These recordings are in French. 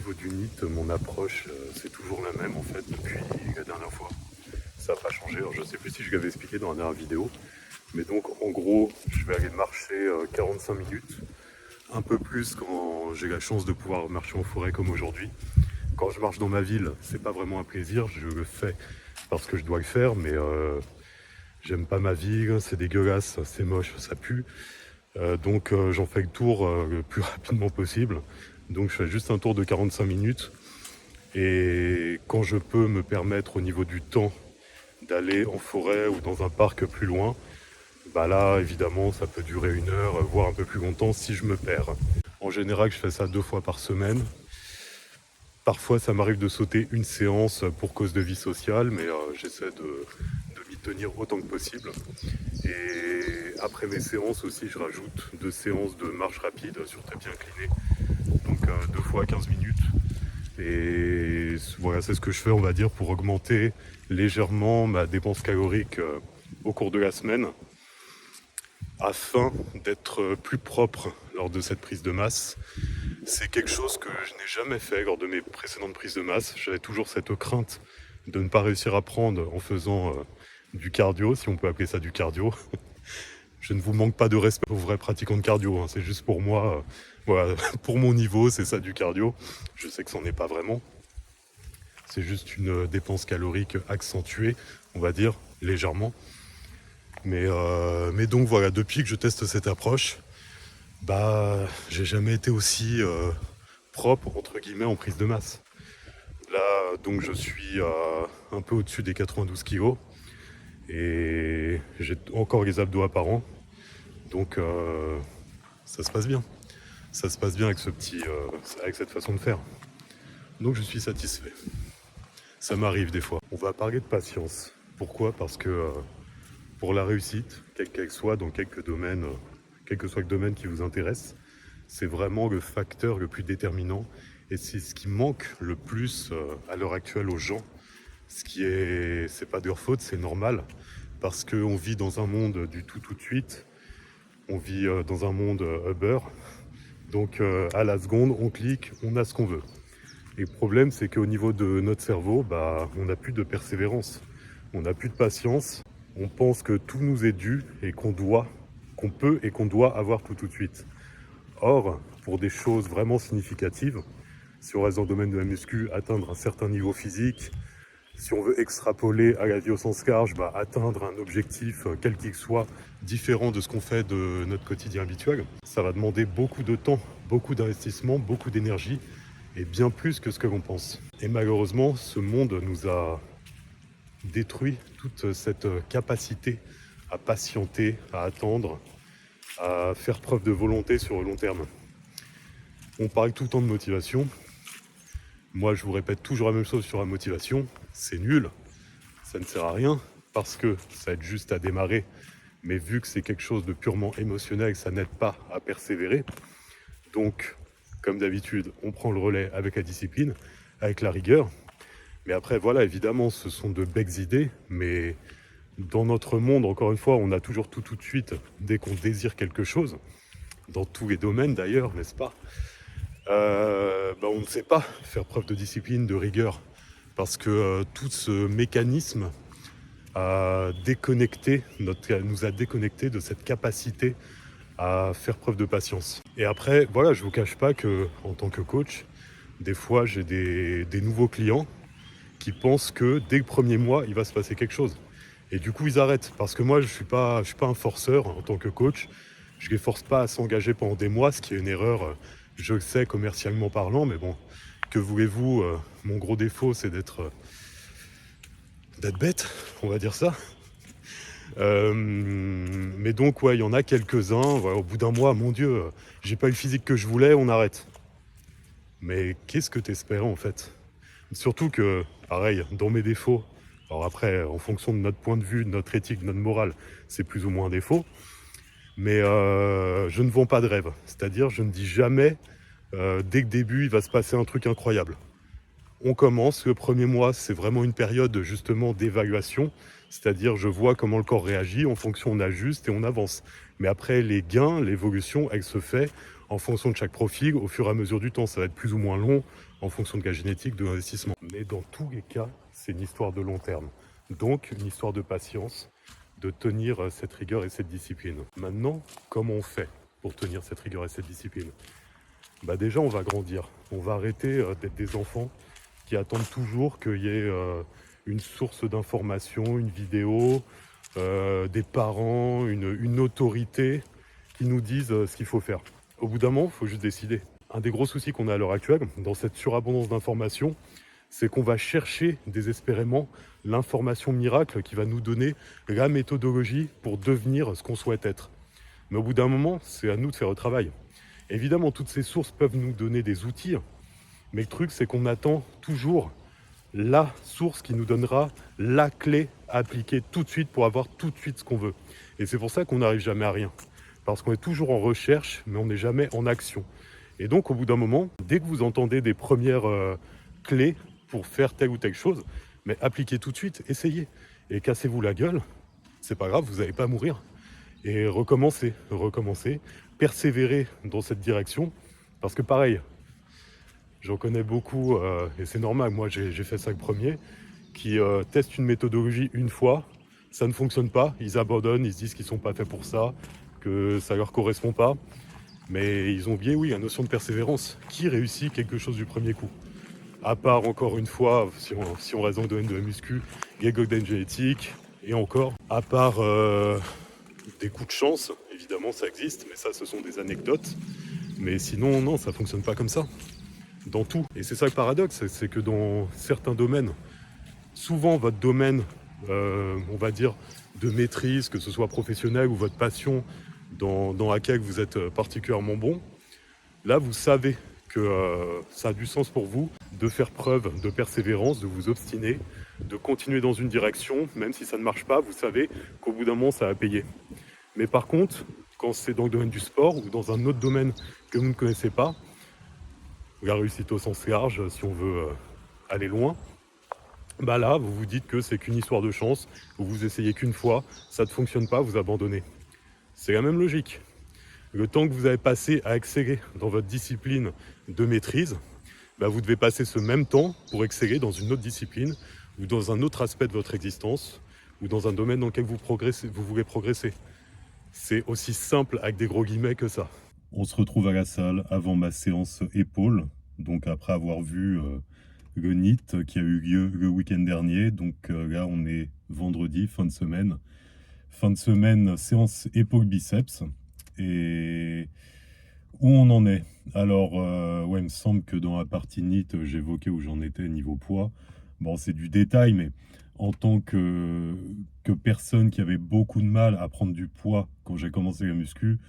niveau du NIT, mon approche, c'est toujours la même en fait depuis la dernière fois. Ça n'a pas changé. Alors, je ne sais plus si je l'avais expliqué dans la dernière vidéo. Mais donc en gros, je vais aller marcher 45 minutes. Un peu plus quand j'ai la chance de pouvoir marcher en forêt comme aujourd'hui. Quand je marche dans ma ville, c'est pas vraiment un plaisir. Je le fais parce que je dois le faire, mais j'aime pas ma ville, c'est dégueulasse, c'est moche, ça pue. Donc j'en fais le tour le plus rapidement possible. Donc je fais juste un tour de 45 minutes. Et quand je peux me permettre au niveau du temps d'aller en forêt ou dans un parc plus loin, bah là évidemment ça peut durer 1 heure, voire un peu plus longtemps si je me perds. En général je fais ça 2 fois par semaine. Parfois ça m'arrive de sauter une séance pour cause de vie sociale, mais j'essaie de m'y tenir autant que possible. Et après mes séances aussi, je rajoute 2 séances de marche rapide sur tapis incliné, donc 2 fois 15 minutes. Et voilà, c'est ce que je fais, on va dire, pour augmenter légèrement ma dépense calorique au cours de la semaine, afin d'être plus propre lors de cette prise de masse. C'est quelque chose que je n'ai jamais fait lors de mes précédentes prises de masse. J'avais toujours cette crainte de ne pas réussir à prendre en faisant du cardio, si on peut appeler ça du cardio. Je ne vous manque pas de respect aux vrais pratiquants de cardio, hein. C'est juste pour moi, voilà, pour mon niveau, c'est ça du cardio. Je sais que c'en est pas vraiment. C'est juste une dépense calorique accentuée, on va dire, légèrement. Mais donc voilà, depuis que je teste cette approche, bah j'ai jamais été aussi propre, entre guillemets, en prise de masse. Là, donc je suis un peu au-dessus des 92 kilos. Et j'ai encore les abdos apparents, donc ça se passe bien. Ça se passe bien avec avec cette façon de faire. Donc je suis satisfait. Ça m'arrive des fois. On va parler de patience. Pourquoi ? Parce que pour la réussite, quelle qu'elle soit, dans quelques domaines, quel que soit le domaine qui vous intéresse, c'est vraiment le facteur le plus déterminant. Et c'est ce qui manque le plus à l'heure actuelle aux gens. C'est pas de leur faute, c'est normal, parce qu'on vit dans un monde du tout de suite, on vit dans un monde Uber, donc à la seconde, on clique, on a ce qu'on veut. Et le problème, c'est qu'au niveau de notre cerveau, bah, on n'a plus de persévérance, on n'a plus de patience, on pense que tout nous est dû et qu'on peut et qu'on doit avoir tout de suite. Or, pour des choses vraiment significatives, si on reste dans le domaine de la muscu, atteindre un certain niveau physique, si on veut extrapoler à la vie au sens large, bah, atteindre un objectif, quel qu'il soit, différent de ce qu'on fait de notre quotidien habituel, ça va demander beaucoup de temps, beaucoup d'investissement, beaucoup d'énergie, et bien plus que ce que l'on pense. Et malheureusement, ce monde nous a détruit toute cette capacité à patienter, à attendre, à faire preuve de volonté sur le long terme. On parle tout le temps de motivation. Moi, je vous répète toujours la même chose sur la motivation. C'est nul, ça ne sert à rien, parce que ça aide juste à démarrer. Mais vu que c'est quelque chose de purement émotionnel, ça n'aide pas à persévérer. Donc, comme d'habitude, on prend le relais avec la discipline, avec la rigueur. Mais après, voilà, évidemment, ce sont de belles idées, mais dans notre monde, encore une fois, on a toujours tout de suite, dès qu'on désire quelque chose, dans tous les domaines d'ailleurs, n'est-ce pas ? On ne sait pas faire preuve de discipline, de rigueur, parce que tout ce mécanisme nous a déconnecté de cette capacité à faire preuve de patience. Et après, voilà, je ne vous cache pas que en tant que coach, des fois j'ai des nouveaux clients qui pensent que dès le premier mois, il va se passer quelque chose. Et du coup, ils arrêtent, parce que moi, je suis pas un forceur en tant que coach. Je ne les force pas à s'engager pendant des mois, ce qui est une erreur. Je le sais commercialement parlant, mais bon, que voulez-vous, mon gros défaut, c'est d'être bête, on va dire ça. Mais donc, ouais, il y en a quelques-uns, voilà, au bout d'un mois, mon Dieu, j'ai pas eu le physique que je voulais, on arrête. Mais qu'est-ce que t'espérais en fait ? Surtout que, pareil, dans mes défauts, alors après, en fonction de notre point de vue, de notre éthique, de notre morale, c'est plus ou moins un défaut. Mais je ne vends pas de rêve. C'est-à-dire, je ne dis jamais, dès le début, il va se passer un truc incroyable. On commence, le premier mois, c'est vraiment une période justement d'évaluation. C'est-à-dire, je vois comment le corps réagit, en fonction, on ajuste et on avance. Mais après, les gains, l'évolution, elle se fait En fonction de chaque profil, au fur et à mesure du temps, ça va être plus ou moins long en fonction de la génétique, de l'investissement. Mais dans tous les cas, c'est une histoire de long terme. Donc, une histoire de patience, de tenir cette rigueur et cette discipline. Maintenant, comment on fait pour tenir cette rigueur et cette discipline? Déjà, on va grandir. On va arrêter d'être des enfants qui attendent toujours qu'il y ait une source d'information, une vidéo, des parents, une autorité qui nous disent ce qu'il faut faire. Au bout d'un moment, il faut juste décider. Un des gros soucis qu'on a à l'heure actuelle, dans cette surabondance d'informations, c'est qu'on va chercher désespérément l'information miracle qui va nous donner la méthodologie pour devenir ce qu'on souhaite être. Mais au bout d'un moment, c'est à nous de faire le travail. Évidemment, toutes ces sources peuvent nous donner des outils, mais le truc, c'est qu'on attend toujours la source qui nous donnera la clé à appliquer tout de suite pour avoir tout de suite ce qu'on veut. Et c'est pour ça qu'on n'arrive jamais à rien. Parce qu'on est toujours en recherche, mais on n'est jamais en action. Et donc, au bout d'un moment, dès que vous entendez des premières clés pour faire telle ou telle chose, mais appliquez tout de suite, essayez. Et cassez-vous la gueule, c'est pas grave, vous n'allez pas mourir. Et recommencez, persévérez dans cette direction. Parce que pareil, j'en connais beaucoup, et c'est normal, moi j'ai fait ça le premier, qui testent une méthodologie une fois, ça ne fonctionne pas, ils abandonnent, ils se disent qu'ils ne sont pas faits pour ça, que ça ne leur correspond pas. Mais ils ont oublié, oui, la notion de persévérance. Qui réussit quelque chose du premier coup? À part, encore une fois, si on reste dans le domaine de la muscu, les golden génétiques, et encore, à part des coups de chance, évidemment ça existe, mais ça ce sont des anecdotes. Mais sinon, non, ça ne fonctionne pas comme ça. Dans tout. Et c'est ça le paradoxe, c'est que dans certains domaines, souvent votre domaine, on va dire, de maîtrise, que ce soit professionnel ou votre passion dans laquelle vous êtes particulièrement bon, là vous savez que ça a du sens pour vous de faire preuve de persévérance, de vous obstiner, de continuer dans une direction, même si ça ne marche pas, vous savez qu'au bout d'un moment ça va payer. Mais par contre, quand c'est dans le domaine du sport ou dans un autre domaine que vous ne connaissez pas, la réussite au sens large, si on veut aller loin, là, vous vous dites que c'est qu'une histoire de chance, vous essayez qu'une fois, ça ne fonctionne pas, vous abandonnez. C'est la même logique. Le temps que vous avez passé à exceller dans votre discipline de maîtrise, vous devez passer ce même temps pour exceller dans une autre discipline ou dans un autre aspect de votre existence ou dans un domaine dans lequel vous voulez progresser. C'est aussi simple avec des gros guillemets que ça. On se retrouve à la salle avant ma séance épaules, donc après avoir vu le NEAT qui a eu lieu le week-end dernier. Donc là on est vendredi, fin de semaine. Fin de semaine, séance épaules biceps. Et où on en est? Alors, ouais, il me semble que dans la partie NEAT, j'évoquais où j'en étais niveau poids. Bon, c'est du détail, mais en tant que personne qui avait beaucoup de mal à prendre du poids quand j'ai commencé la muscu,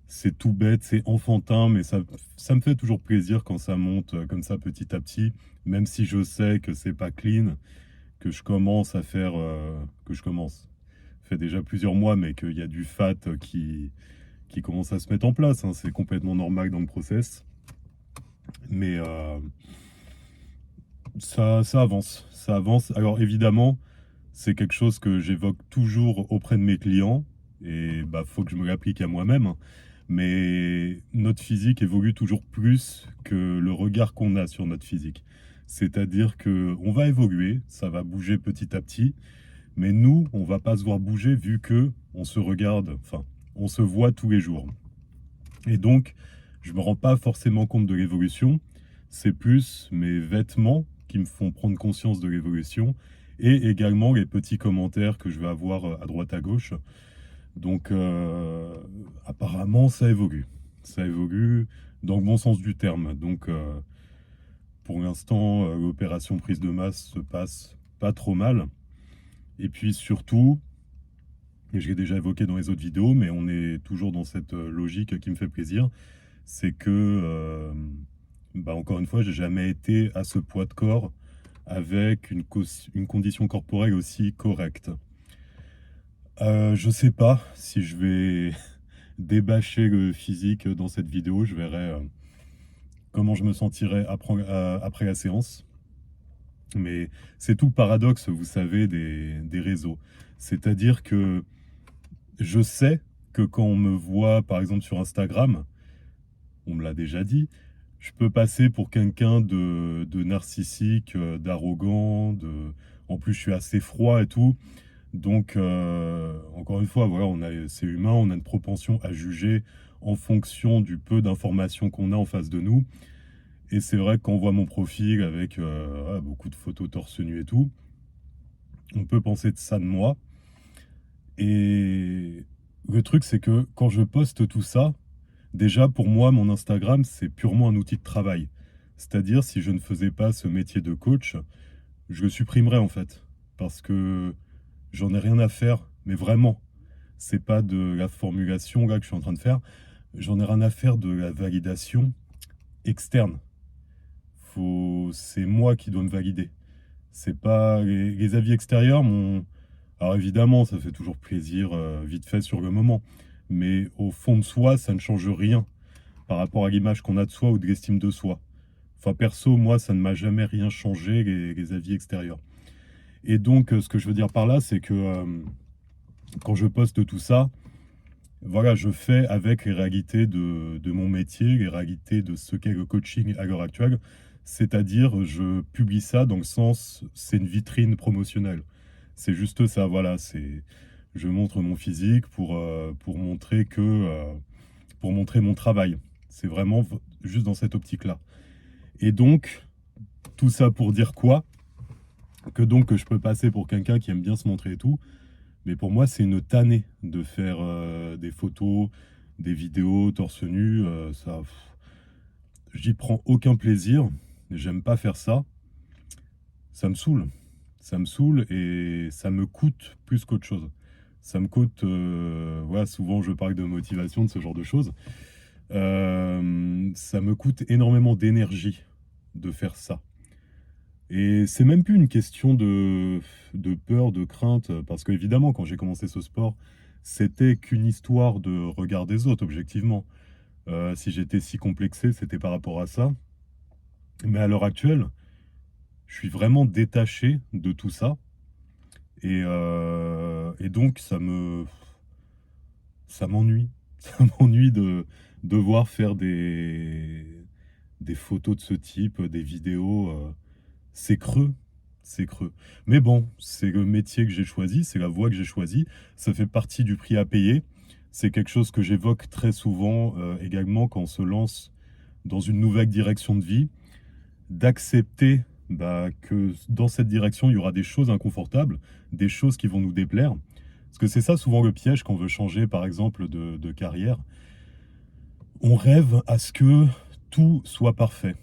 c'est tout bête, c'est enfantin, mais ça me fait toujours plaisir quand ça monte comme ça petit à petit, même si je sais que c'est pas clean, que je commence à faire, ça fait déjà plusieurs mois, mais qu'il y a du fat qui commence à se mettre en place, hein. C'est complètement normal dans le process. Mais ça avance, ça avance. Alors évidemment, c'est quelque chose que j'évoque toujours auprès de mes clients, et faut que je me l'applique à moi-même, hein. Mais notre physique évolue toujours plus que le regard qu'on a sur notre physique. C'est-à-dire qu'on va évoluer, ça va bouger petit à petit, mais nous, on va pas se voir bouger vu que on se regarde, enfin, on se voit tous les jours. Et donc, je me rends pas forcément compte de l'évolution, c'est plus mes vêtements qui me font prendre conscience de l'évolution, et également les petits commentaires que je vais avoir à droite à gauche. Donc apparemment ça évolue dans le bon sens du terme. Donc pour l'instant l'opération prise de masse se passe pas trop mal. Et puis surtout, et je l'ai déjà évoqué dans les autres vidéos, mais on est toujours dans cette logique qui me fait plaisir, c'est que encore une fois, j'ai jamais été à ce poids de corps avec une condition corporelle aussi correcte. Je sais pas si je vais débâcher le physique dans cette vidéo. Je verrai comment je me sentirai après la séance. Mais c'est tout le paradoxe, vous savez, des réseaux. C'est-à-dire que je sais que quand on me voit, par exemple sur Instagram, on me l'a déjà dit. Je peux passer pour quelqu'un de narcissique, d'arrogant, en plus je suis assez froid et tout. Donc, encore une fois, voilà, c'est humain, on a une propension à juger en fonction du peu d'informations qu'on a en face de nous. Et c'est vrai que quand on voit mon profil avec beaucoup de photos torse nu et tout, on peut penser de ça de moi. Et le truc, c'est que quand je poste tout ça, déjà pour moi, mon Instagram, c'est purement un outil de travail. C'est-à-dire, si je ne faisais pas ce métier de coach, je le supprimerais en fait. Parce que j'en ai rien à faire, mais vraiment. C'est pas de la formulation là que je suis en train de faire. J'en ai rien à faire de la validation externe. C'est moi qui dois me valider. C'est pas les avis extérieurs. Alors évidemment, ça fait toujours plaisir, vite fait sur le moment. Mais au fond de soi, ça ne change rien par rapport à l'image qu'on a de soi ou de l'estime de soi. Enfin, perso, moi, ça ne m'a jamais rien changé, les avis extérieurs. Et donc, ce que je veux dire par là, c'est que quand je poste tout ça, voilà, je fais avec les réalités de mon métier, les réalités de ce qu'est le coaching à l'heure actuelle. C'est-à-dire, je publie ça dans le sens, c'est une vitrine promotionnelle. C'est juste ça, voilà. Je montre mon physique pour montrer pour montrer mon travail. C'est vraiment juste dans cette optique-là. Et donc, tout ça pour dire quoi? Que je peux passer pour quelqu'un qui aime bien se montrer et tout. Mais pour moi, c'est une tannée de faire des photos, des vidéos torse nu. J'y prends aucun plaisir. J'aime pas faire ça. Ça me saoule. Ça me saoule et ça me coûte plus qu'autre chose. Ça me coûte, voilà, souvent je parle de motivation, de ce genre de choses. Ça me coûte énormément d'énergie de faire ça. Et c'est même plus une question de peur, de crainte, parce qu'évidemment, quand j'ai commencé ce sport, c'était qu'une histoire de regard des autres, objectivement. Si j'étais si complexé, c'était par rapport à ça. Mais à l'heure actuelle, je suis vraiment détaché de tout ça. Et donc, ça m'ennuie. Ça m'ennuie de devoir faire des photos de ce type, des vidéos. C'est creux, c'est creux. Mais bon, c'est le métier que j'ai choisi, c'est la voie que j'ai choisie. Ça fait partie du prix à payer. C'est quelque chose que j'évoque très souvent également quand on se lance dans une nouvelle direction de vie, d'accepter que dans cette direction, il y aura des choses inconfortables, des choses qui vont nous déplaire. Parce que c'est ça souvent le piège quand on veut changer, par exemple, de carrière. On rêve à ce que tout soit parfait.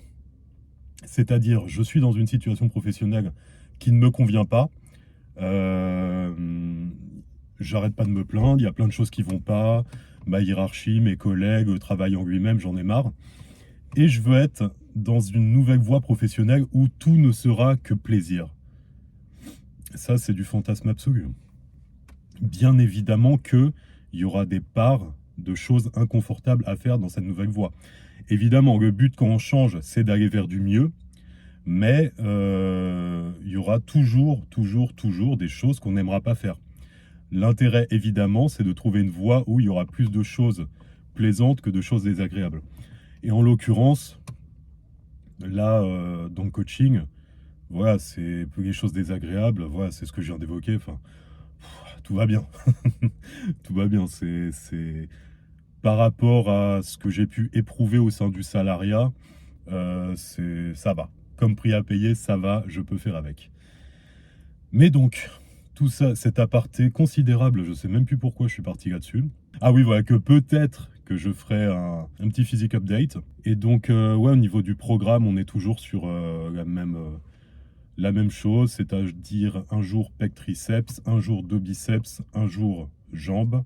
C'est-à-dire, je suis dans une situation professionnelle qui ne me convient pas. J'arrête pas de me plaindre, il y a plein de choses qui vont pas. Ma hiérarchie, mes collègues, le travail en lui-même, j'en ai marre. Et je veux être dans une nouvelle voie professionnelle où tout ne sera que plaisir. Ça, c'est du fantasme absolu. Bien évidemment qu'il y aura des parts de choses inconfortables à faire dans cette nouvelle voie. Évidemment, le but quand on change, c'est d'aller vers du mieux, mais il y aura toujours des choses qu'on n'aimera pas faire. L'intérêt, évidemment, c'est de trouver une voie où il y aura plus de choses plaisantes que de choses désagréables. Et en l'occurrence, là, dans le coaching, voilà, c'est les choses désagréables, voilà, c'est ce que je viens d'évoquer. Enfin, tout va bien. Tout va bien. C'est par rapport à ce que j'ai pu éprouver au sein du salariat, ça va. Comme prix à payer, ça va, je peux faire avec. Mais donc, tout ça, cet aparté considérable, je sais même plus pourquoi je suis parti là-dessus. Ah oui, voilà, que peut-être que je ferai un petit physique update. Et donc, ouais, au niveau du programme, on est toujours sur la même chose, c'est-à-dire un jour pec triceps, un jour deux biceps, un jour jambes,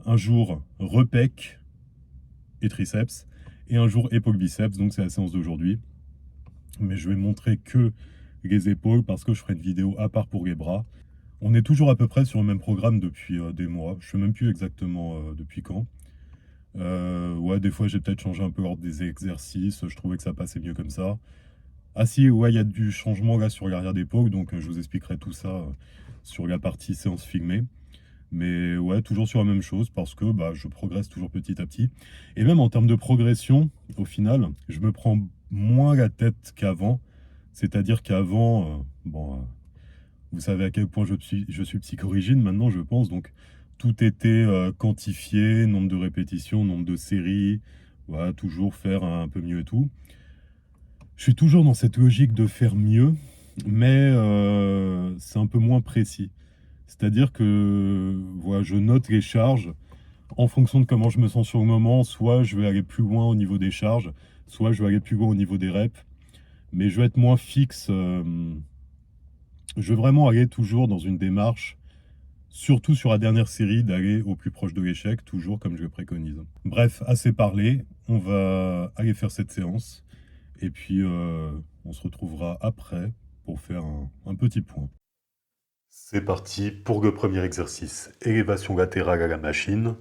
un jour repec et triceps, et un jour épaule biceps, donc c'est la séance d'aujourd'hui. Mais je vais montrer que les épaules parce que je ferai une vidéo à part pour les bras. On est toujours à peu près sur le même programme depuis des mois. Je ne sais même plus exactement depuis quand. Ouais, des fois j'ai peut-être changé un peu l'ordre des exercices. Je trouvais que ça passait mieux comme ça. Ah si, ouais, il y a du changement là sur l'arrière d'épaule. Donc je vous expliquerai tout ça sur la partie séance filmée. Mais ouais, toujours sur la même chose parce que je progresse toujours petit à petit. Et même en termes de progression, au final, je me prends moins la tête qu'avant. C'est-à-dire qu'avant, vous savez à quel point je suis psychorigide maintenant, je pense. Donc tout était quantifié, nombre de répétitions, nombre de séries, voilà, toujours faire un peu mieux et tout. Je suis toujours dans cette logique de faire mieux, mais c'est un peu moins précis. C'est-à-dire que voilà, je note les charges en fonction de comment je me sens sur le moment. Soit je vais aller plus loin au niveau des charges, soit je vais aller plus loin au niveau des reps. Mais je vais être moins fixe. Je veux vraiment aller toujours dans une démarche, surtout sur la dernière série, d'aller au plus proche de l'échec, toujours comme je le préconise. Bref, assez parlé. On va aller faire cette séance. Et puis, on se retrouvera après pour faire un petit point. C'est parti pour le premier exercice, élévation latérale à la machine.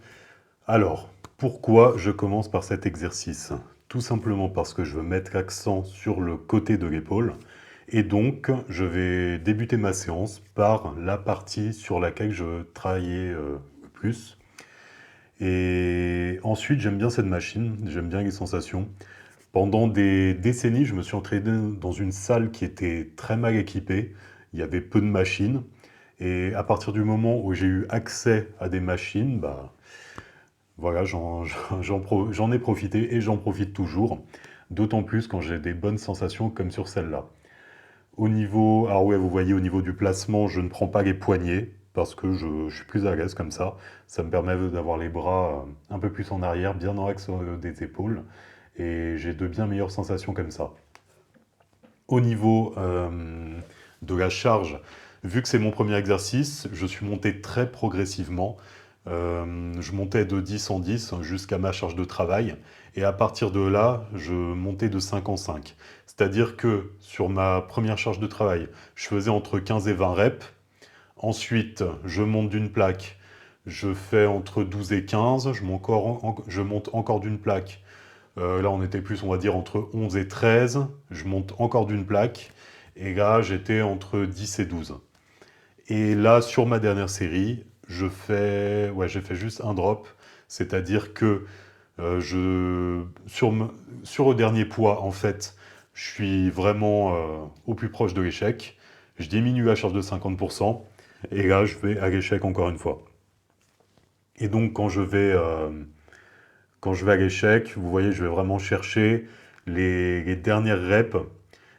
Alors, pourquoi je commence par cet exercice? Tout simplement parce que je veux mettre l'accent sur le côté de l'épaule. Et donc, je vais débuter ma séance par la partie sur laquelle je veux travailler le plus. Et ensuite, j'aime bien cette machine, j'aime bien les sensations. Pendant des décennies, je me suis entraîné dans une salle qui était très mal équipée. Il y avait peu de machines. Et à partir du moment où j'ai eu accès à des machines, voilà, j'en ai profité et j'en profite toujours. D'autant plus quand j'ai des bonnes sensations comme sur celle-là. Au niveau, alors ouais, vous voyez au niveau du placement, je ne prends pas les poignets parce que je suis plus à l'aise comme ça. Ça me permet d'avoir les bras un peu plus en arrière, bien dans l'axe des épaules. Et j'ai de bien meilleures sensations comme ça. Au niveau de la charge, vu que c'est mon premier exercice, je suis monté très progressivement. Je montais de 10 en 10 jusqu'à ma charge de travail. Et à partir de là, je montais de 5 en 5. C'est-à-dire que sur ma première charge de travail, je faisais entre 15 et 20 reps. Ensuite, je monte d'une plaque. Je fais entre 12 et 15. Je monte encore d'une plaque. Là, on était plus, on va dire, entre 11 et 13. Je monte encore d'une plaque. Et là, j'étais entre 10 et 12. Et là, sur ma dernière série, j'ai fait juste un drop. C'est-à-dire que sur le dernier poids, en fait, je suis vraiment au plus proche de l'échec. Je diminue la charge de 50%. Et là, je vais à l'échec encore une fois. Et donc, quand je vais à l'échec, vous voyez, je vais vraiment chercher les dernières reps,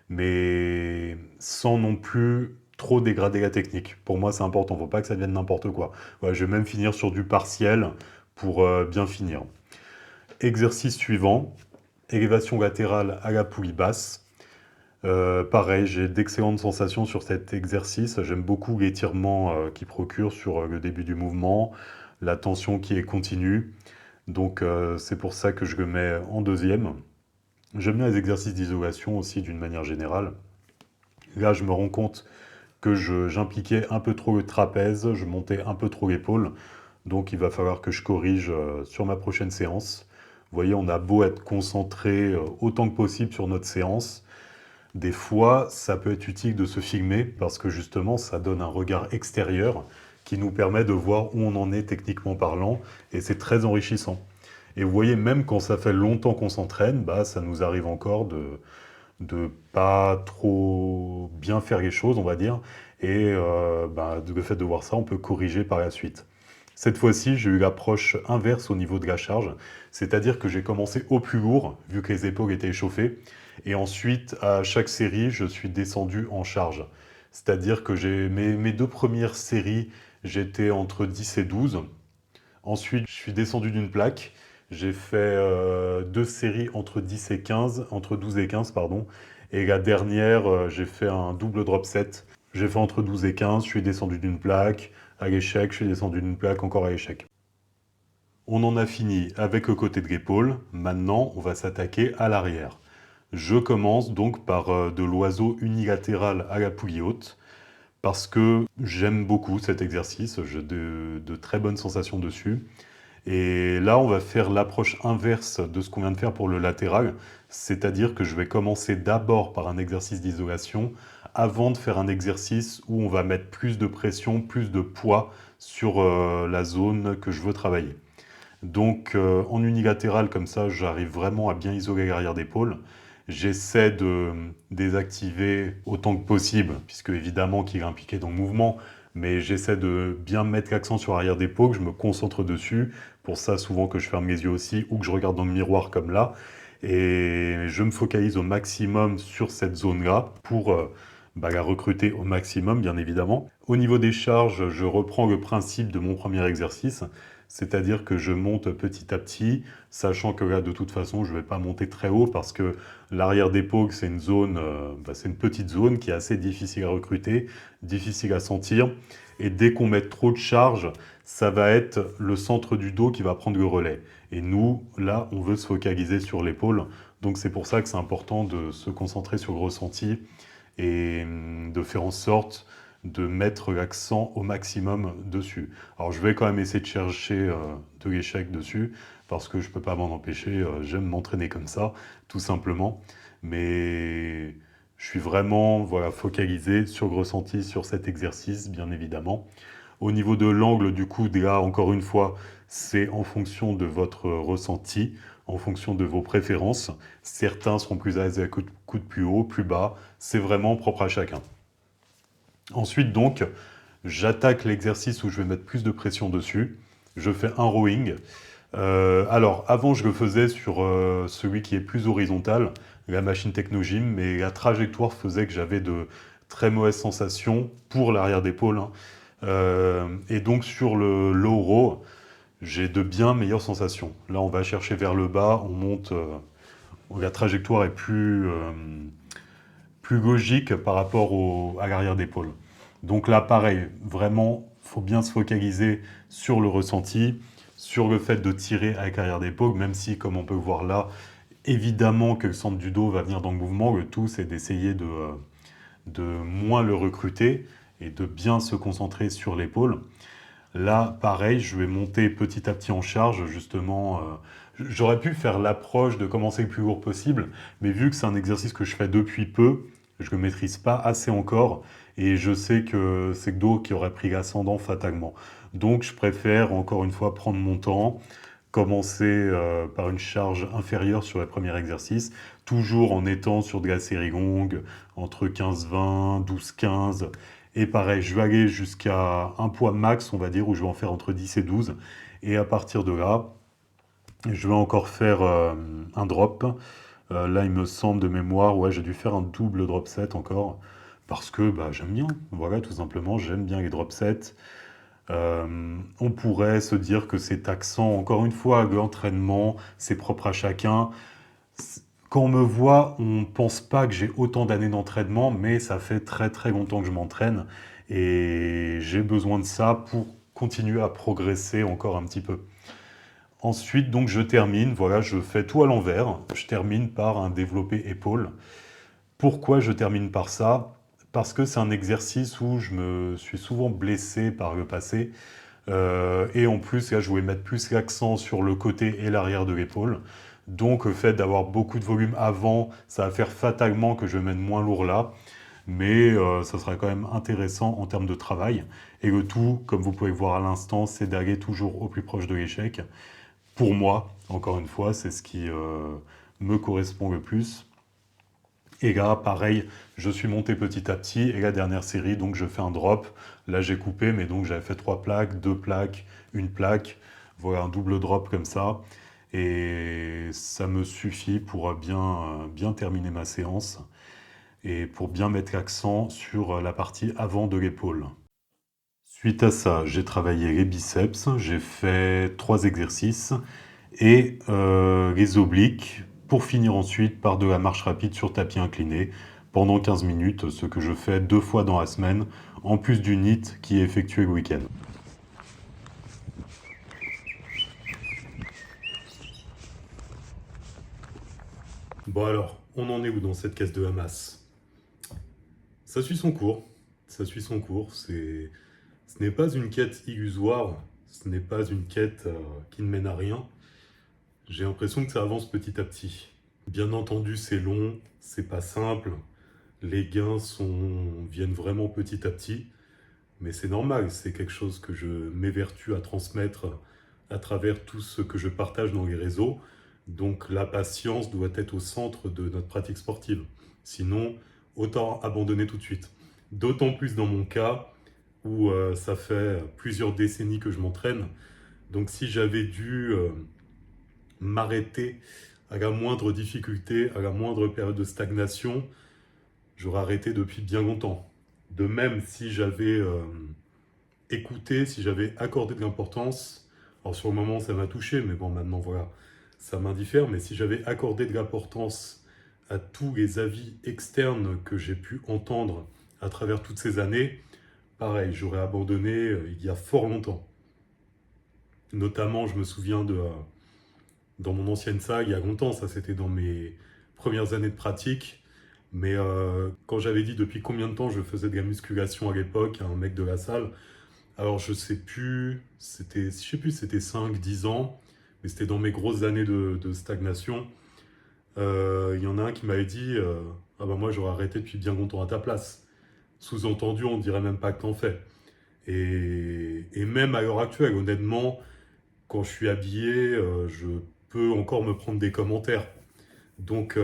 mais sans non plus trop dégrader la technique. Pour moi, c'est important, il ne faut pas que ça devienne n'importe quoi. Voilà, je vais même finir sur du partiel pour bien finir. Exercice suivant, élévation latérale à la poulie basse. Pareil, j'ai d'excellentes sensations sur cet exercice. J'aime beaucoup l'étirement qu'il procure sur le début du mouvement, la tension qui est continue. Donc c'est pour ça que je le mets en deuxième. J'aime bien les exercices d'isolation aussi d'une manière générale. Là, je me rends compte que j'impliquais un peu trop le trapèze, je montais un peu trop l'épaule. Donc il va falloir que je corrige sur ma prochaine séance. Vous voyez, on a beau être concentré autant que possible sur notre séance. Des fois, ça peut être utile de se filmer parce que justement, ça donne un regard extérieur qui nous permet de voir où on en est techniquement parlant et c'est très enrichissant. Et vous voyez, même quand ça fait longtemps qu'on s'entraîne, ça nous arrive encore de pas trop bien faire les choses, on va dire. Et le fait de voir ça, on peut corriger par la suite. Cette fois-ci, j'ai eu l'approche inverse au niveau de la charge, c'est-à-dire que j'ai commencé au plus lourd, vu que les épaules étaient échauffées, et ensuite, à chaque série, je suis descendu en charge. C'est-à-dire que mes deux premières séries, j'étais entre 10 et 12. Ensuite, je suis descendu d'une plaque. J'ai fait deux séries entre 10 et 15, entre 12 et 15, pardon. Et la dernière, j'ai fait un double drop set. J'ai fait entre 12 et 15, je suis descendu d'une plaque, à l'échec, je suis descendu d'une plaque, encore à l'échec. On en a fini avec le côté de l'épaule. Maintenant, on va s'attaquer à l'arrière. Je commence donc par de l'oiseau unilatéral à la poulie haute parce que j'aime beaucoup cet exercice, j'ai de très bonnes sensations dessus. Et là, on va faire l'approche inverse de ce qu'on vient de faire pour le latéral, c'est-à-dire que je vais commencer d'abord par un exercice d'isolation avant de faire un exercice où on va mettre plus de pression, plus de poids sur la zone que je veux travailler. Donc en unilatéral, comme ça, j'arrive vraiment à bien isoler l'arrière d'épaule. J'essaie de désactiver autant que possible, puisque évidemment qu'il est impliqué dans le mouvement, mais j'essaie de bien mettre l'accent sur l'arrière d'épaule, je me concentre dessus. Pour ça, souvent que je ferme les yeux aussi, ou que je regarde dans le miroir comme là. Et je me focalise au maximum sur cette zone-là pour la recruter au maximum, bien évidemment. Au niveau des charges, je reprends le principe de mon premier exercice, c'est-à-dire que je monte petit à petit, sachant que là, de toute façon, je ne vais pas monter très haut parce que l'arrière d'épaule, c'est une zone, c'est une petite zone qui est assez difficile à recruter, difficile à sentir. Et dès qu'on met trop de charge, ça va être le centre du dos qui va prendre le relais. Et nous, là, on veut se focaliser sur l'épaule. Donc c'est pour ça que c'est important de se concentrer sur le ressenti et de faire en sorte de mettre l'accent au maximum dessus. Alors je vais quand même essayer de chercher de l'échec dessus, parce que je ne peux pas m'en empêcher, j'aime m'entraîner comme ça, tout simplement. Mais je suis vraiment focalisé sur le ressenti, sur cet exercice, bien évidemment. Au niveau de l'angle du coude, là, encore une fois, c'est en fonction de votre ressenti, en fonction de vos préférences. Certains seront plus à l'aise avec le coude plus haut, plus bas. C'est vraiment propre à chacun. Ensuite, donc, j'attaque l'exercice où je vais mettre plus de pression dessus. Je fais un rowing. Alors, avant, je le faisais sur celui qui est plus horizontal, la machine Technogym, mais la trajectoire faisait que j'avais de très mauvaises sensations pour l'arrière d'épaule, hein. Et donc, sur le low row, j'ai de bien meilleures sensations. Là, on va chercher vers le bas, on monte. La trajectoire est plus logique par rapport à l'arrière d'épaule. Donc là, pareil, vraiment, il faut bien se focaliser sur le ressenti, sur le fait de tirer avec l'arrière d'épaule, même si, comme on peut voir là, évidemment que le centre du dos va venir dans le mouvement. Le tout, c'est d'essayer de moins le recruter et de bien se concentrer sur l'épaule. Là, pareil, je vais monter petit à petit en charge, justement. J'aurais pu faire l'approche de commencer le plus lourd possible, mais vu que c'est un exercice que je fais depuis peu, je ne le maîtrise pas assez encore, et je sais que c'est le dos qui aurait pris l'ascendant fatalement. Donc, je préfère, encore une fois, prendre mon temps, commencer par une charge inférieure sur les premiers exercices, toujours en étant sur de la série longue, entre 15-20, 12-15. Et pareil, je vais aller jusqu'à un poids max, on va dire, où je vais en faire entre 10 et 12. Et à partir de là, je vais encore faire un drop. Là, il me semble de mémoire, ouais, j'ai dû faire un double drop set encore. Parce que j'aime bien, voilà, tout simplement, j'aime bien les drop sets. On pourrait se dire que c'est taxant. Encore une fois, l'entraînement, c'est propre à chacun. Quand on me voit, on ne pense pas que j'ai autant d'années d'entraînement, mais ça fait très très longtemps que je m'entraîne et j'ai besoin de ça pour continuer à progresser encore un petit peu. Ensuite, donc je termine, voilà, je fais tout à l'envers. Je termine par un développé épaule. Pourquoi je termine par ça? Parce que c'est un exercice où je me suis souvent blessé par le passé. Et en plus, là, je voulais mettre plus l'accent sur le côté et l'arrière de l'épaule. Donc, le fait d'avoir beaucoup de volume avant, ça va faire fatalement que je vais mettre moins lourd là. Mais ça sera quand même intéressant en termes de travail. Et le tout, comme vous pouvez voir à l'instant, c'est d'aller toujours au plus proche de l'échec. Pour moi, encore une fois, c'est ce qui me correspond le plus. Et là, pareil, je suis monté petit à petit. Et la dernière série, donc je fais un drop. Là, j'ai coupé, mais donc j'avais fait 3 plaques, 2 plaques, une plaque. Voilà, un double drop comme ça. Et ça me suffit pour bien terminer ma séance et pour bien mettre l'accent sur la partie avant de l'épaule. Suite à ça, j'ai travaillé les biceps, j'ai fait 3 exercices et les obliques, pour finir ensuite par de la marche rapide sur tapis incliné pendant 15 minutes, ce que je fais 2 fois dans la semaine, en plus du NEAT qui est effectué le week-end. Bon alors, on en est où dans cette caisse de Hamas? Ça suit son cours, ce n'est pas une quête illusoire, Ce n'est pas une quête qui ne mène à rien. J'ai l'impression que ça avance petit à petit. Bien entendu, c'est long, c'est pas simple. Les gains viennent vraiment petit à petit. Mais c'est normal, c'est quelque chose que je m'évertue à transmettre à travers tout ce que je partage dans les réseaux. Donc la patience doit être au centre de notre pratique sportive. Sinon, autant abandonner tout de suite. D'autant plus dans mon cas où ça fait plusieurs décennies que je m'entraîne. Donc si j'avais dû m'arrêter à la moindre difficulté, à la moindre période de stagnation, j'aurais arrêté depuis bien longtemps. De même, si j'avais écouté, si j'avais accordé de l'importance, alors sur le moment ça m'a touché, mais bon maintenant voilà, ça m'indiffère, mais si j'avais accordé de l'importance à tous les avis externes que j'ai pu entendre à travers toutes ces années, pareil, j'aurais abandonné il y a fort longtemps. Notamment, je me souviens dans mon ancienne salle, il y a longtemps, ça c'était dans mes premières années de pratique, mais quand j'avais dit depuis combien de temps je faisais de la musculation à l'époque à un mec de la salle, alors je sais plus, c'était 5, 10 ans, mais c'était dans mes grosses années de stagnation. Il y en a un qui m'avait dit ah bah moi j'aurais arrêté depuis bien longtemps à ta place. Sous-entendu, on dirait même pas que t'en fais. Et même à l'heure actuelle, honnêtement, quand je suis habillé, je peux encore me prendre des commentaires. Donc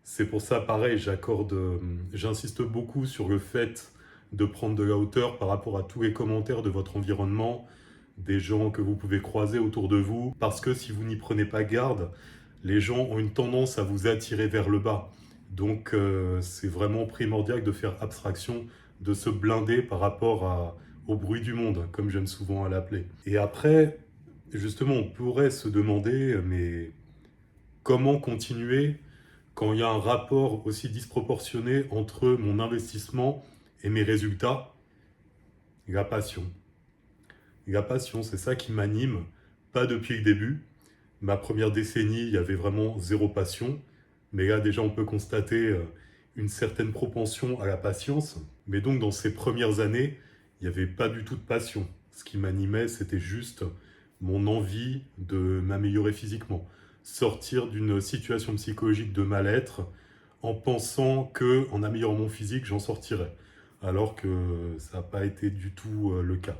c'est pour ça, pareil, j'insiste beaucoup sur le fait de prendre de la hauteur par rapport à tous les commentaires de votre environnement, des gens que vous pouvez croiser autour de vous, parce que si vous n'y prenez pas garde, les gens ont une tendance à vous attirer vers le bas. Donc c'est vraiment primordial de faire abstraction, de se blinder par rapport au bruit du monde, comme j'aime souvent à l'appeler. Et après, justement, on pourrait se demander, mais comment continuer quand il y a un rapport aussi disproportionné entre mon investissement et mes résultats? La passion. La passion, c'est ça qui m'anime, pas depuis le début. Ma première décennie, il y avait vraiment zéro passion. Mais là, déjà, on peut constater une certaine propension à la patience. Mais donc, dans ces premières années, il n'y avait pas du tout de passion. Ce qui m'animait, c'était juste mon envie de m'améliorer physiquement. Sortir d'une situation psychologique de mal-être en pensant que en améliorant mon physique, j'en sortirais. Alors que ça n'a pas été du tout le cas.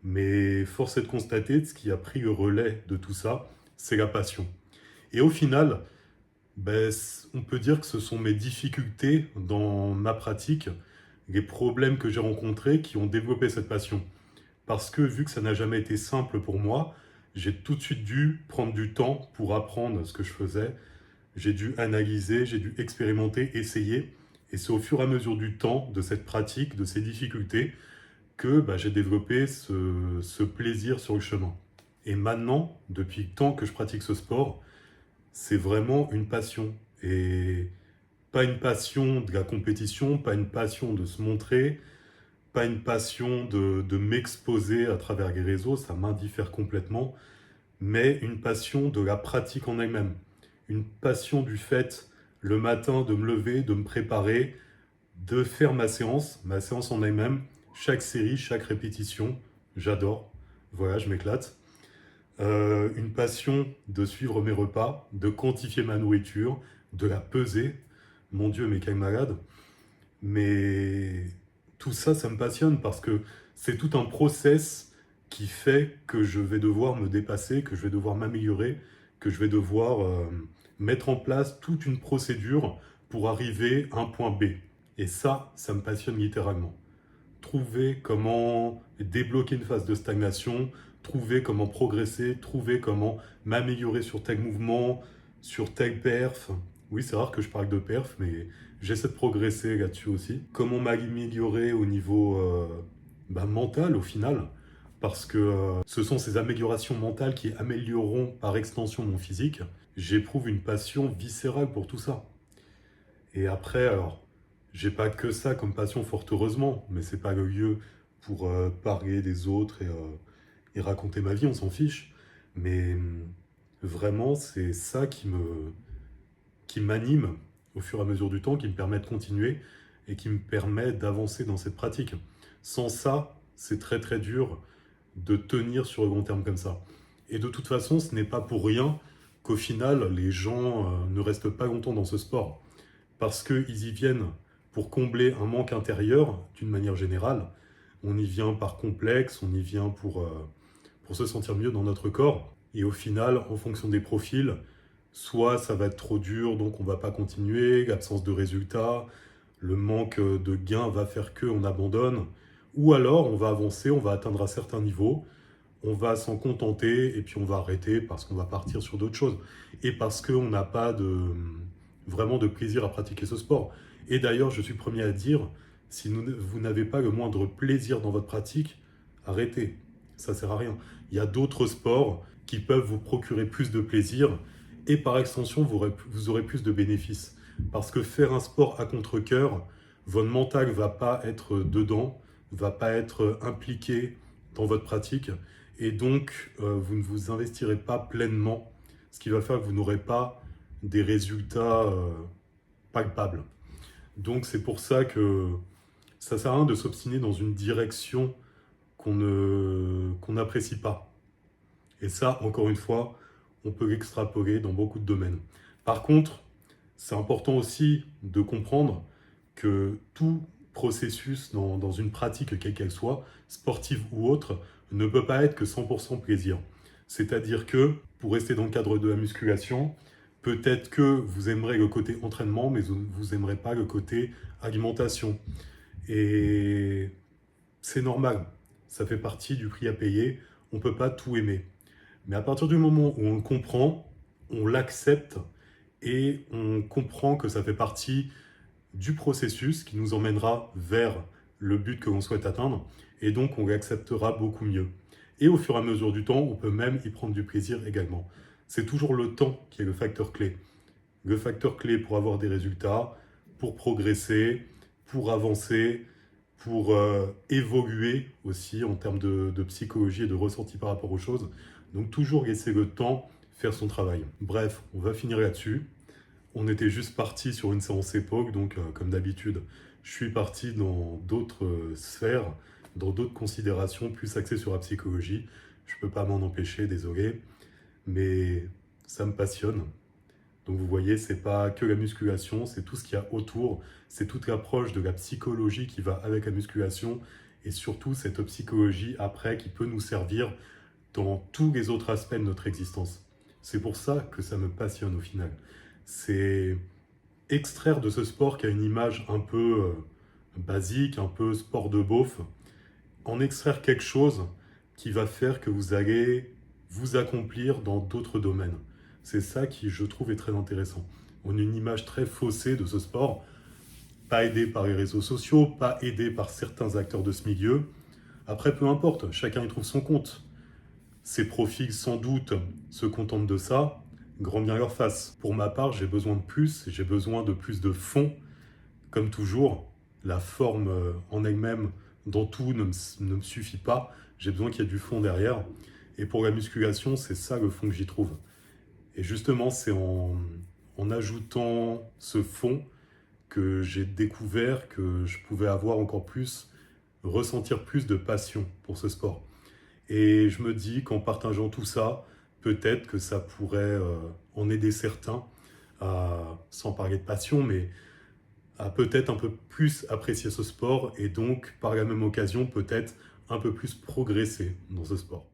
Mais force est de constater, ce qui a pris le relais de tout ça, c'est la passion. Et au final, ben, on peut dire que ce sont mes difficultés dans ma pratique, les problèmes que j'ai rencontrés qui ont développé cette passion. Parce que vu que ça n'a jamais été simple pour moi, j'ai tout de suite dû prendre du temps pour apprendre ce que je faisais. J'ai dû analyser, j'ai dû expérimenter, essayer. Et c'est au fur et à mesure du temps, de cette pratique, de ces difficultés, que j'ai développé ce plaisir sur le chemin. Et maintenant, depuis le temps que je pratique ce sport, c'est vraiment une passion. Et pas une passion de la compétition, pas une passion de se montrer, pas une passion de m'exposer à travers les réseaux, ça m'indiffère complètement, mais une passion de la pratique en elle-même. Une passion du fait, le matin, de me lever, de me préparer, de faire ma séance en elle-même, chaque série, chaque répétition, j'adore. Voilà, je m'éclate. Une passion de suivre mes repas, de quantifier ma nourriture, de la peser. Mon Dieu, mais quel malade. Mais tout ça, ça me passionne parce que c'est tout un process qui fait que je vais devoir me dépasser, que je vais devoir m'améliorer, que je vais devoir mettre en place toute une procédure pour arriver à un point B. Et ça me passionne littéralement. Trouver comment débloquer une phase de stagnation, trouver comment progresser, trouver comment m'améliorer sur tel mouvement, sur tel perf. Oui, c'est rare que je parle de perf, mais j'essaie de progresser là-dessus aussi. Comment m'améliorer au niveau mental au final, parce que ce sont ces améliorations mentales qui amélioreront par extension mon physique. J'éprouve une passion viscérale pour tout ça. Et après, alors, j'ai pas que ça comme passion, fort heureusement, mais c'est pas le lieu pour parler des autres et raconter ma vie, on s'en fiche. Mais vraiment, c'est ça qui m'anime au fur et à mesure du temps, qui me permet de continuer et qui me permet d'avancer dans cette pratique. Sans ça, c'est très très dur de tenir sur le long terme comme ça. Et de toute façon, ce n'est pas pour rien qu'au final, les gens ne restent pas longtemps dans ce sport. Parce qu'ils y viennent pour combler un manque intérieur, d'une manière générale. On y vient par complexe, on y vient pour se sentir mieux dans notre corps. Et au final, en fonction des profils, soit ça va être trop dur, donc on va pas continuer, l'absence de résultats, le manque de gains va faire qu'on abandonne, ou alors on va avancer, on va atteindre un certain niveau, on va s'en contenter et puis on va arrêter parce qu'on va partir sur d'autres choses. Et parce qu'on n'a pas vraiment de plaisir à pratiquer ce sport. Et d'ailleurs, je suis premier à dire, si vous n'avez pas le moindre plaisir dans votre pratique, arrêtez. Ça sert à rien. Il y a d'autres sports qui peuvent vous procurer plus de plaisir et par extension, vous aurez plus de bénéfices. Parce que faire un sport à contre-cœur, votre mental va pas être dedans, va pas être impliqué dans votre pratique et donc vous ne vous investirez pas pleinement, ce qui va faire que vous n'aurez pas des résultats palpables. Donc c'est pour ça que ça sert à rien de s'obstiner dans une direction qu'on n'apprécie pas. Et ça, encore une fois, on peut l'extrapoler dans beaucoup de domaines. Par contre, c'est important aussi de comprendre que tout processus dans une pratique, quelle qu'elle soit, sportive ou autre, ne peut pas être que 100% plaisir. C'est-à-dire que, pour rester dans le cadre de la musculation, peut-être que vous aimerez le côté entraînement, mais vous n'aimerez pas le côté alimentation. Et c'est normal, ça fait partie du prix à payer, on ne peut pas tout aimer. Mais à partir du moment où on le comprend, on l'accepte et on comprend que ça fait partie du processus qui nous emmènera vers le but que l'on souhaite atteindre et donc on l'acceptera beaucoup mieux. Et au fur et à mesure du temps, on peut même y prendre du plaisir également. C'est toujours le temps qui est le facteur clé. Le facteur clé pour avoir des résultats, pour progresser, pour avancer, pour évoluer aussi en termes de psychologie et de ressenti par rapport aux choses. Donc toujours laisser le temps faire son travail. Bref, on va finir là-dessus. On était juste parti sur une séance époque, donc comme d'habitude, je suis parti dans d'autres sphères, dans d'autres considérations plus axées sur la psychologie. Je ne peux pas m'en empêcher, désolé, mais ça me passionne. Donc vous voyez, c'est pas que la musculation, c'est tout ce qu'il y a autour, c'est toute l'approche de la psychologie qui va avec la musculation et surtout cette psychologie après qui peut nous servir dans tous les autres aspects de notre existence. C'est pour ça que ça me passionne au final. C'est extraire de ce sport qui a une image un peu basique, un peu sport de beauf, en extraire quelque chose qui va faire que vous allez vous accomplir dans d'autres domaines. C'est ça qui, je trouve, est très intéressant. On a une image très faussée de ce sport, pas aidé par les réseaux sociaux, pas aidé par certains acteurs de ce milieu. Après, peu importe, chacun y trouve son compte. Ces profils, sans doute, se contentent de ça, grand bien leur face. Pour ma part, j'ai besoin de plus, j'ai besoin de plus de fond. Comme toujours, la forme en elle-même, dans tout, ne me suffit pas. J'ai besoin qu'il y ait du fond derrière. Et pour la musculation, c'est ça le fond que j'y trouve. Et justement, c'est en ajoutant ce fond que j'ai découvert que je pouvais avoir encore plus, ressentir plus de passion pour ce sport. Et je me dis qu'en partageant tout ça, peut-être que ça pourrait en aider certains à, sans parler de passion, mais à peut-être un peu plus apprécier ce sport et donc par la même occasion peut-être un peu plus progresser dans ce sport.